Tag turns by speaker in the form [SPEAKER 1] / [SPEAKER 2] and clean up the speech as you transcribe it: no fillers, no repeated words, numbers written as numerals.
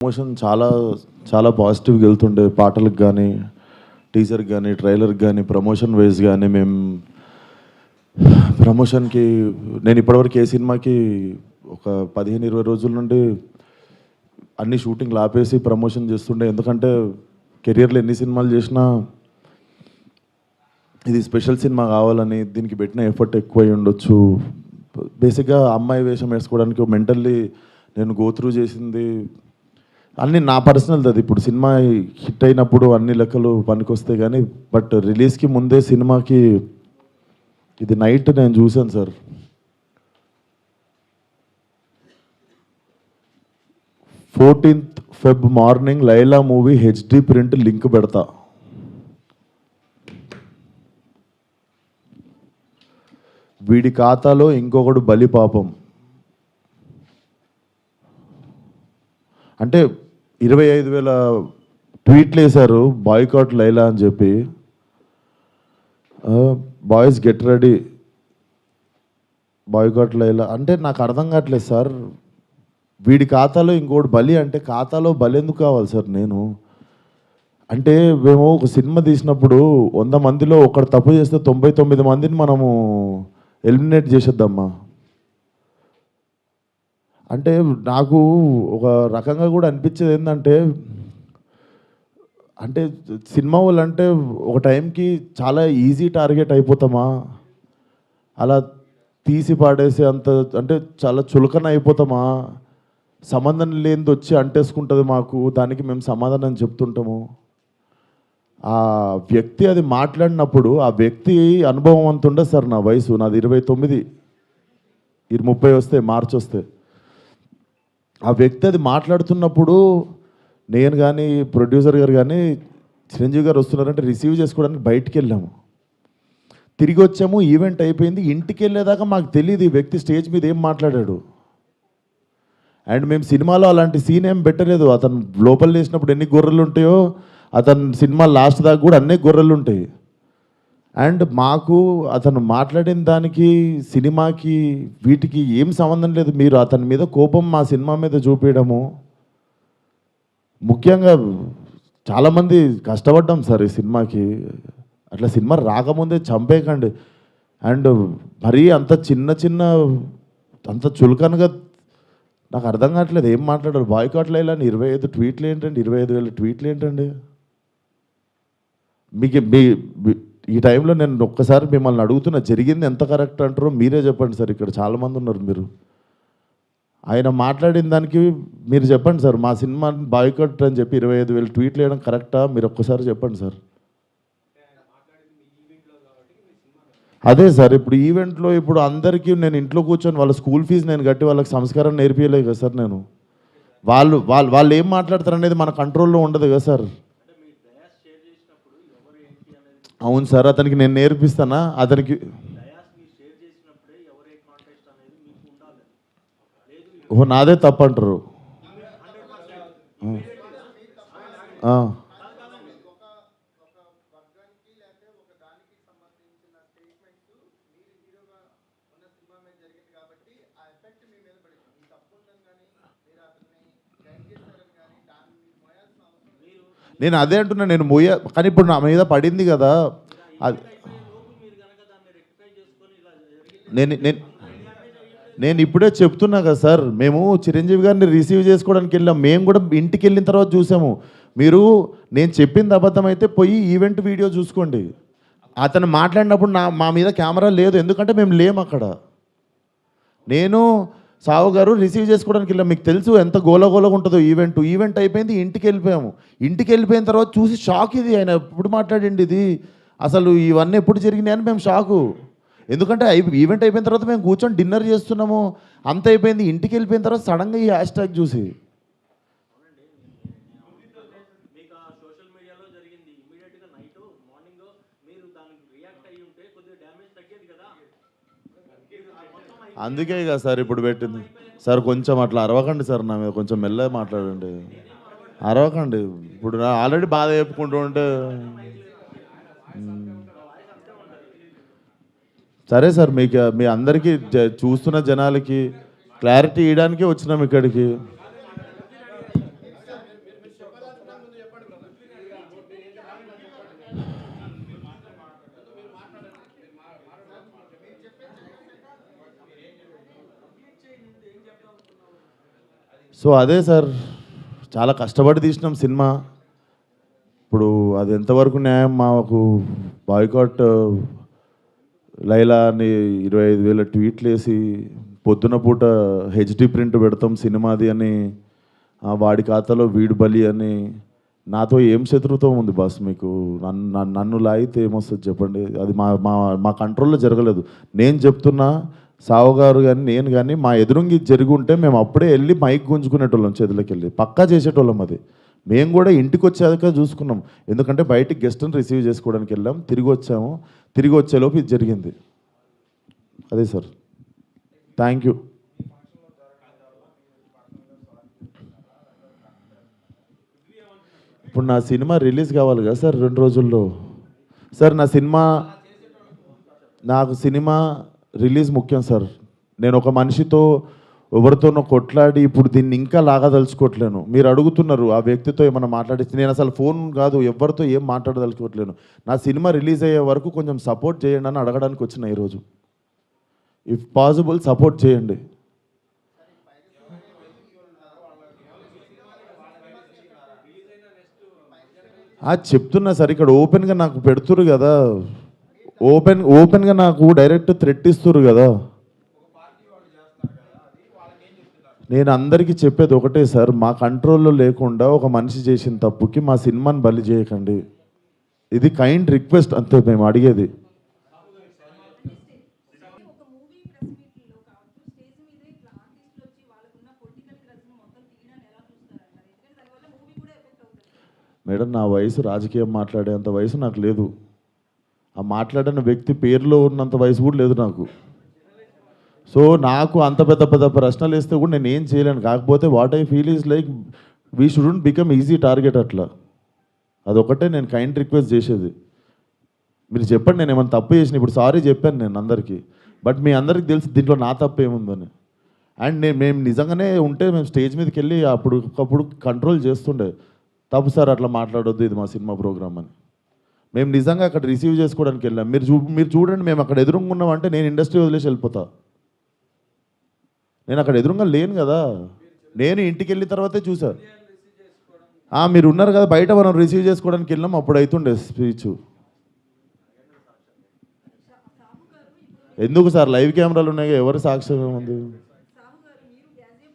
[SPEAKER 1] Promotion చాలా చాలా పాజిటివ్గా వెళ్తుండే, పాటలకు కానీ, టీజర్కి కానీ, ట్రైలర్కి కానీ, ప్రమోషన్ వైజ్ కానీ. మేము ప్రమోషన్కి నేను ఇప్పటివరకు ఏ సినిమాకి ఒక 15-20 రోజుల నుండి అన్ని షూటింగ్లు ఆపేసి ప్రమోషన్ చేస్తుండే. ఎందుకంటే కెరియర్లో ఎన్ని సినిమాలు చేసినా ఇది స్పెషల్ సినిమా కావాలని దీనికి పెట్టిన ఎఫర్ట్ ఎక్కువై ఉండొచ్చు. బేసిక్గా అమ్మాయి వేషం వేసుకోవడానికి మెంటల్లీ నేను గోత్రూ చేసింది అన్నీ నా పర్సనల్. అది ఇప్పుడు సినిమా హిట్ అయినప్పుడు అన్ని లెక్కలు పనికొస్తాయి కానీ, బట్ రిలీజ్కి ముందే సినిమాకి ఇది నైట్ నేను చూశాను sir. 14th Feb morning Laila movie HD print link పెడతా. వీడి ఖాతాలో ఇంకొకడు బలి పాపం. అంటే 25,000 ట్వీట్లు వేశారు బాయ్కాట్ లైలా అని చెప్పి. Boys get ready, boycott Laila అంటే నాకు అర్థం కావట్లేదు సార్. వీడి ఖాతాలో ఇంకోటి బలి అంటే ఖాతాలో బలి ఎందుకు కావాలి సార్? నేను అంటే మేము ఒక సినిమా తీసినప్పుడు 100 మందిలో ఒకడు తప్పు చేస్తే 99 మందిని మనము ఎలిమినేట్ చేసేద్దామా? అంటే నాకు ఒక రకంగా కూడా అనిపించేది ఏంటంటే, అంటే సినిమా వాళ్ళు అంటే ఒక టైంకి చాలా ఈజీ టార్గెట్ అయిపోతామా? అలా తీసి పాడేసి అంత అంటే చాలా చులకన అయిపోతామా? సంబంధం లేనిది వచ్చి అంటేసుకుంటుంది మాకు, దానికి మేము సమాధానం చెప్తుంటాము. ఆ వ్యక్తి అది మాట్లాడినప్పుడు ఆ వ్యక్తి అనుభవం అంత ఉండదు సార్. నా వయసు నాది 29, 30 వస్తే మార్చి వస్తే. ఆ వ్యక్తి అది మాట్లాడుతున్నప్పుడు నేను కానీ ప్రొడ్యూసర్ గారు కానీ చిరంజీవి గారు వస్తున్నారంటే రిసీవ్ చేసుకోవడానికి బయటికి వెళ్ళాము. తిరిగి వచ్చాము, ఈవెంట్ అయిపోయింది. ఇంటికి వెళ్ళేదాకా మాకు తెలియదు ఈ వ్యక్తి స్టేజ్ మీద ఏం మాట్లాడాడు. అండ్ మేము సినిమాలో అలాంటి సీన్ ఏం పెట్టలేదు. అతను లోపల వేసినప్పుడు ఎన్ని గొర్రెలు ఉంటాయో అతను సినిమా లాస్ట్ దాకా కూడా అన్నీ గొర్రెలు ఉంటాయి. అండ్ మాకు అతను మాట్లాడిన దానికి సినిమాకి వీటికి ఏం సంబంధం లేదు. మీరు అతని మీద కోపం మా సినిమా మీద చూపించడము. ముఖ్యంగా చాలామంది కష్టపడ్డాం సార్ ఈ సినిమాకి. అట్లా సినిమా రాకముందే చంపేయకండి. అండ్ మరీ అంత చిన్న అంత చులకనగా నాకు అర్థం కావట్లేదు ఏం మాట్లాడారు. బాయ్కాట్ లైలా 25 ట్వీట్లు ఏంటండి? 25,000 ట్వీట్లు ఏంటండి? మీకు ఈ టైంలో నేను ఒక్కసారి మిమ్మల్ని అడుగుతున్నా, జరిగింది ఎంత కరెక్ట్ అంటారో మీరే చెప్పండి సార్. ఇక్కడ చాలామంది ఉన్నారు. మీరు ఆయన మాట్లాడిన దానికి మీరు చెప్పండి సార్. మా సినిమా బాయ్కాట్ అని చెప్పి 25,000 ట్వీట్లు వేయడం కరెక్టా? మీరు ఒక్కసారి చెప్పండి సార్. అదే సార్, ఇప్పుడు ఈవెంట్లో ఇప్పుడు అందరికీ నేను ఇంట్లో కూర్చొని వాళ్ళ స్కూల్ ఫీజు నేను కట్టి వాళ్ళకి సంస్కారం నేర్పించలేదు కదా సార్. నేను వాళ్ళు ఏం మాట్లాడతారు అనేది మన కంట్రోల్లో ఉండదు కదా సార్. అవును సార్, అతనికి నేను నేర్పిస్తానా? అతనికి ఓ నాదే తప్పంటారు. నేను అదే అంటున్నా, నేను కానీ ఇప్పుడు నా మీద పడింది కదా. అది నేను ఇప్పుడే చెప్తున్నా కదా సార్. మేము చిరంజీవి గారిని రిసీవ్ చేసుకోవడానికి వెళ్ళాం. మేము కూడా ఇంటికి వెళ్ళిన తర్వాత చూసాము. మీరు నేను చెప్పింది అబద్ధం అయితే పోయి ఈవెంట్ వీడియో చూసుకోండి. అతను మాట్లాడినప్పుడు మా మీద కెమెరా లేదు, ఎందుకంటే మేము లేము అక్కడ. నేను సావు గారు రిసీవ్ చేసుకోవడానికి వెళ్ళాం. మీకు తెలుసు ఎంత గోలగోలగా ఉంటుందో ఈవెంట్ అయిపోయింది, ఇంటికి వెళ్ళిపోయాము. ఇంటికి వెళ్ళిపోయిన తర్వాత చూసి షాక్. ఇది ఆయన ఎప్పుడు మాట్లాడండి, ఇది అసలు ఇవన్నీ ఎప్పుడు జరిగినాయి అని మేము షాకు. ఎందుకంటే ఈవెంట్ అయిపోయిన తర్వాత మేము కూర్చొని డిన్నర్ చేస్తున్నాము, అంత అయిపోయింది. ఇంటికి వెళ్ళిపోయిన తర్వాత సడన్గా ఈ హ్యాష్ ట్యాగ్ చూసి అందుకే కదా సార్ ఇప్పుడు పెట్టింది. సార్ కొంచెం అట్లా అరవకండి సార్, నా మీద కొంచెం మెల్లగా మాట్లాడండి. అరవకండి. ఇప్పుడు ఆల్రెడీ బాధ చెప్పుకుంటూ ఉంటే సరే సార్, మీకు మీ అందరికీ చూస్తున్న జనాలకి క్లారిటీ ఇవ్వడానికే వచ్చినాం ఇక్కడికి. సో అదే సార్, చాలా కష్టపడి తీసినాం సినిమా. ఇప్పుడు అది ఎంతవరకు న్యాయం? మాకు బాయ్కాట్ లైలా అని 25,000 ట్వీట్లు వేసి పొద్దున పూట హెచ్డి ప్రింట్ పెడతాం సినిమాది అని, వాడి ఖాతాలో వీడు బలి అని. నాతో ఏం శత్రుత్వం ఉంది బాస్ మీకు? నన్ను లాగితే ఏమొస్తుంది చెప్పండి? అది మా మా మా కంట్రోల్లో జరగలేదు. నేను చెప్తున్నా, సావు గారు కానీ నేను కానీ మా ఎదురుంగి జరిగి ఉంటే మేము అప్పుడే వెళ్ళి మైక్ గుంజుకునేటోళ్ళం, చేతులకి వెళ్ళి పక్కా చేసేటోళ్ళం. అది మేము కూడా ఇంటికి వచ్చాక చూసుకున్నాం, ఎందుకంటే బయటికి గెస్ట్ని రిసీవ్ చేసుకోవడానికి వెళ్ళాం, తిరిగి వచ్చాము. తిరిగి వచ్చేలోపు ఇది జరిగింది. అదే సార్, థ్యాంక్ యూ. ఇప్పుడు నా సినిమా రిలీజ్ కావాలి కదా సార్ 2 రోజుల్లో. సార్ నాకు సినిమా రిలీజ్ ముఖ్యం సార్. నేను ఒక మనిషితో ఎవరితోనో కొట్లాడి ఇప్పుడు దీన్ని ఇంకా లాగదలుచుకోవట్లేను. మీరు అడుగుతున్నారు ఆ వ్యక్తితో ఏమైనా మాట్లాడిస్తే, నేను అసలు ఫోన్ కాదు ఎవరితో ఏం మాట్లాడదలుచుకోవట్లేను. నా సినిమా రిలీజ్ అయ్యే వరకు కొంచెం సపోర్ట్ చేయండి అని అడగడానికి వచ్చిన ఈరోజు. ఇఫ్ పాసిబుల్ సపోర్ట్ చేయండి. చెప్తున్నా సార్, ఇక్కడ ఓపెన్గా నాకు పెడుతురు కదా, ఓపెన్గా నాకు డైరెక్ట్ థ్రెట్ ఇస్తురు కదా. నేను అందరికీ చెప్పేది ఒకటే సార్, మా కంట్రోల్లో లేకుండా ఒక మనిషి చేసిన తప్పుకి మా సినిమాని బలి చేయకండి. ఇది కైండ్ రిక్వెస్ట్ అంతే మేము అడిగేది. మేడం, నా వయసు రాజకీయం మాట్లాడేంత వయసు నాకు లేదు. ఆ మాట్లాడిన వ్యక్తి పేరులో ఉన్నంత వయసు కూడా లేదు నాకు. సో నాకు అంత పెద్ద పెద్ద ప్రశ్నలు వేస్తే కూడా నేను ఏం చేయలేను. కాకపోతే what I feel is like we shouldn't become easy target. అట్లా అదొకటే నేను కైండ్ రిక్వెస్ట్ చేసేది. మీరు చెప్పండి, నేను ఏమైనా తప్పు చేసిన. ఇప్పుడు సారీ చెప్పాను నేను అందరికీ, బట్ మీ అందరికీ తెలుసు దీంట్లో నా తప్పు ఏముందని. అండ్ మేము నిజంగానే ఉంటే మేము స్టేజ్ మీదకి వెళ్ళి అప్పుడు కంట్రోల్ చేస్తుండే, తప్పు సార్ అట్లా మాట్లాడొద్దు, ఇది మా సినిమా ప్రోగ్రామ్ అని. మేము నిజంగా అక్కడ రిసీవ్ చేసుకోవడానికి వెళ్ళాం. మీరు చూడండి, మేము అక్కడ ఎదురుగా ఉన్నామంటే నేను ఇండస్ట్రీ వదిలేసి వెళ్ళిపోతా. నేను అక్కడ ఎదురుగా లేను కదా, నేను ఇంటికి వెళ్ళిన తర్వాతే చూసా. మీరు ఉన్నారు కదా బయట, మనం రిసీవ్ చేసుకోవడానికి వెళ్ళాం, అప్పుడు అవుతుండే స్పీచ్. ఎందుకు సార్? లైవ్ కెమెరాలు ఉన్నాయి, ఎవరు సాక్ష్యం ఉంది?